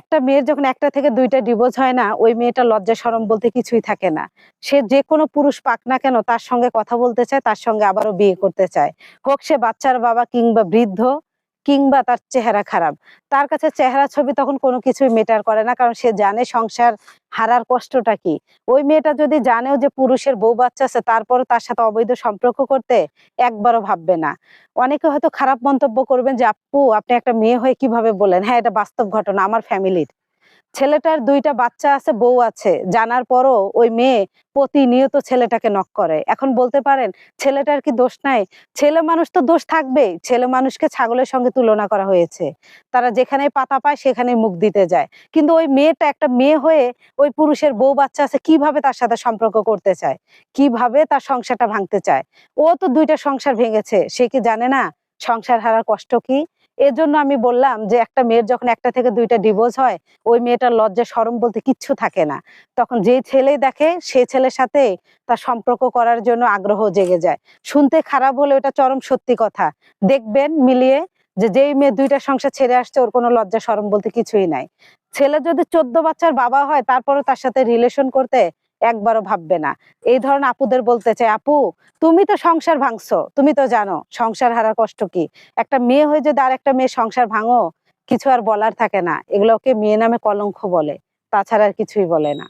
একটা মেয়ের যখন একটা থেকে দুইটা ডিভোর্স হয় না, ওই মেয়েটা লজ্জা শরম বলতে কিছুই থাকে না। সে যে কোনো পুরুষ পাক না কেন তার সঙ্গে কথা বলতে চায়, তার সঙ্গে আবারও বিয়ে করতে চায়। হোক সে বাচ্চার বাবা কিংবা বৃদ্ধ কিংবা তার চেহারা খারাপ। তার কাছে চেহারা ছবি তখন কোনো কিছুই ম্যাটার করে না, কারণ সে জানে সংসার হারার কষ্টটা কি। ওই মেয়েটা যদি জানেও যে পুরুষের বউ বাচ্চা আছে, তারপরও তার সাথে অবৈধ সম্পর্ক করতে একবারও ভাববে না। অনেকে হয়তো খারাপ মন্তব্য করবেন যে আপু আপনি একটা মেয়ে হয়ে কিভাবে বলেন। হ্যাঁ, এটা বাস্তব ঘটনা আমার ফ্যামিলির। ছেলেটার ২ টা বাচ্চা আছে, বউ আছে। জানার পরও ওই মেয়ে প্রতিনিয়ত ছেলেটাকে নক করে। এখন বলতে পারেন ছেলেটার কি দোষ নাই? ছেলে মানুষ তো দোষ থাকবেই। ছেলে মানুষকে ছাগলের সঙ্গে তুলনা করা হয়েছে। তারা যেখানেই পাতা পায় সেখানেই মুখ দিতে যায়। কিন্তু ওই মেয়েটা একটা মেয়ে হয়ে ওই পুরুষের বউ বাচ্চা আছে কিভাবে তার সাথে সম্পর্ক করতে চায়? কিভাবে তার সংসারটা ভাঙতে চায়? ও তো ২ টা সংসার ভেঙেছে। সে কি জানে না সংসার হারার কষ্ট কি? এজন্য আমি বললাম যে একটা মেয়ের যখন একটা থেকে ২ টা ডিভোর্স হয়, ওই মেয়েটার লজ্জা শরম বলতে কিচ্ছু থাকে না। তখন যেই ছেলেই দেখে সেই ছেলের সাথে তার সম্পর্ক করার জন্য আগ্রহ জেগে যায়। শুনতে খারাপ হলেও এটা চরম সত্যি কথা। দেখবেন মিলিয়ে যে যেই মেয়ে ২ টা সংসার ছেড়ে আসছে ওর কোনো লজ্জা শরম বলতে কিছুই নাই। ছেলে যদি ১৪ বাচ্চার বাবা হয় তারপরেও তার সাথে রিলেশন করতে একবারও ভাববে না। এই ধরনের আপুদের বলতে চাই, আপু তুমি তো সংসার ভাঙছো, তুমি তো জানো সংসার হারার কষ্ট কি। একটা মেয়ে হয়ে যদি আরেকটা মেয়ের সংসার ভাঙো, কিছু আর বলার থাকে না। এগুলোকে মেয়ে নামে কলঙ্ক বলে। তাছাড়া আর কিছুই বলে না।